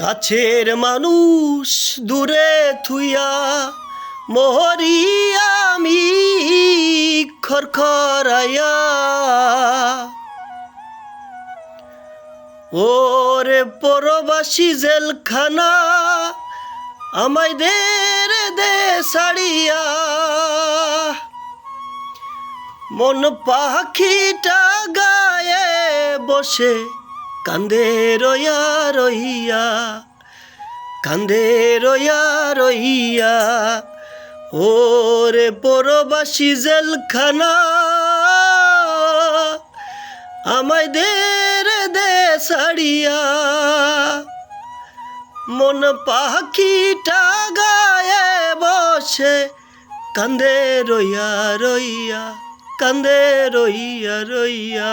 কাছের মানুষ দূরে থুইয়া মরি আমি খরখরাইয়া। ওরে পরবাসী জেলখানা আমায় দে রে দে ছাড়িয়া। মন পাখিটা গায়ে বসে কান্দে রইয়া রইয়া, কান্দে রইয়া রইয়া। ওরে পরবাসী জেলখানা আমায় দে রে দে ছাড়িয়া। মন পাখিটা গায়ে বসে কান্দে রইয়া রইয়া, কান্দে রইয়া রইয়া।